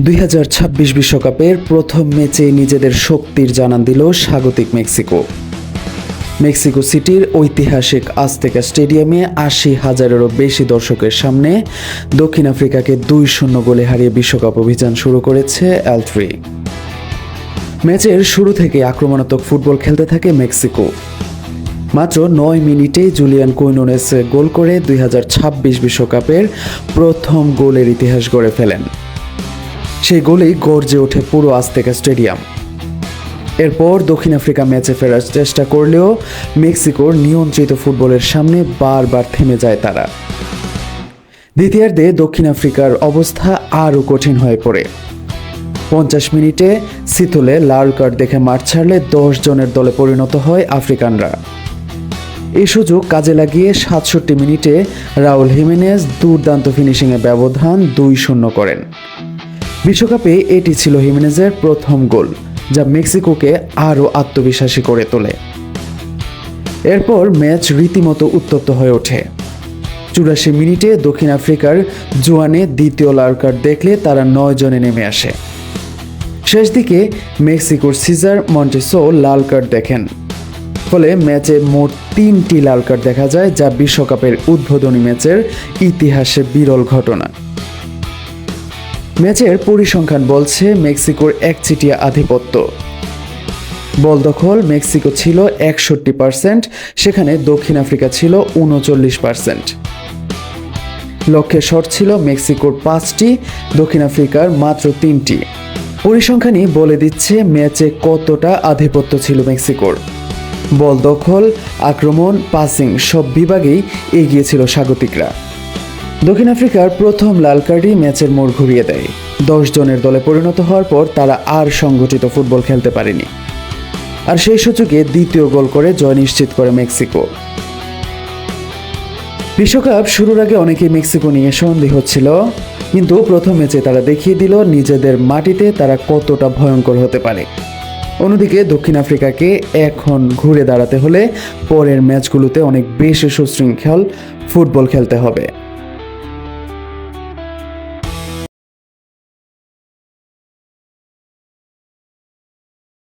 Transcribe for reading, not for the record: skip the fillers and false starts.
2026 বিশ্বকাপের প্রথম ম্যাচে নিজেদের শক্তির জানান দিল স্বাগতিক মেক্সিকো। মেক্সিকো সিটির ঐতিহাসিক আজতেকা স্টেডিয়ামে 80,000-এরও বেশি দর্শকের সামনে দক্ষিণ আফ্রিকাকে 2-0 গোলে হারিয়ে বিশ্বকাপ অভিযান শুরু করেছে এল3। ম্যাচের শুরু থেকে আক্রমণাত্মক ফুটবল খেলতে থাকে মেক্সিকো। মাত্র 9 মিনিটে জুলিয়ান কুইনোনেস গোল করে 2026 বিশ্বকাপের প্রথম গোলের ইতিহাস গড়ে ফেলেন। সেই গোলেই গর্জে ওঠে পুরো আজতেকা স্টেডিয়াম। এরপর দক্ষিণ আফ্রিকা ম্যাচে ফেরার চেষ্টা করলেও মেক্সিকোর নিয়ন্ত্রিত ফুটবলের সামনে বারবার থেমে যায় তারা। দ্বিতীয়ার্ধে দক্ষিণ আফ্রিকার অবস্থা আরও কঠিন হয়ে পড়ে। 50 মিনিটে সিথোলে লাল কার্ড দেখে মাঠ ছাড়লে 10 জনের দলে পরিণত হয় আফ্রিকানরা। এই সুযোগ কাজে লাগিয়ে 67 মিনিটে রাউল হিমেনেজ দুর্দান্ত ফিনিশিংয়ে ব্যবধান 2-0 করেন। বিশ্বকাপে এটি ছিল হিমেনেজের প্রথম গোল, যা মেক্সিকোকে আরও আত্মবিশ্বাসী করে তোলে। এরপর ম্যাচ রীতিমতো উত্তপ্ত হয়ে ওঠে। 84 মিনিটে দক্ষিণ আফ্রিকার জুয়ানে দ্বিতীয় লাল কার্ড দেখলে তারা 9 জনে নেমে আসে। শেষ দিকে মেক্সিকোর সিজার মন্টেসো লাল কার্ড দেখেন। ফলে ম্যাচে মোট 3টি লাল কার্ড দেখা যায়, যা বিশ্বকাপের উদ্বোধনী ম্যাচের ইতিহাসে বিরল ঘটনা। ম্যাচের পরিসংখ্যান বলছে মেক্সিকোর একচেটিয়া আধিপত্য। বল দখল মেক্সিকো ছিল 61%, সেখানে দক্ষিণ আফ্রিকা ছিল 39%। লক্ষ্যে শট ছিল মেক্সিকোর 5টি, দক্ষিণ আফ্রিকার মাত্র 3টি। পরিসংখ্যানই বলে দিচ্ছে ম্যাচে কতটা আধিপত্য ছিল মেক্সিকোর। বল দখল, আক্রমণ, পাসিং সব বিভাগেই এগিয়ে ছিল স্বাগতিকরা। দক্ষিণ আফ্রিকার প্রথম লাল কার্ডই ম্যাচের মোড় ঘুরিয়ে দেয়। 10 জনের দলে পরিণত হওয়ার পর তারা আর সংগঠিত ফুটবল খেলতে পারেনি। আর সেই সুযোগে দ্বিতীয় গোল করে জয় নিশ্চিত করে মেক্সিকো। বিশ্বকাপ শুরুর আগে অনেকেই মেক্সিকো নিয়ে সন্দেহ ছিল, কিন্তু প্রথম ম্যাচে তারা দেখিয়ে দিল নিজেদের মাটিতে তারা কতটা ভয়ঙ্কর হতে পারে। অন্যদিকে দক্ষিণ আফ্রিকাকে এখন ঘুরে দাঁড়াতে হলে পরের ম্যাচগুলোতে অনেক বেশি সুশৃঙ্খল ফুটবল খেলতে হবে।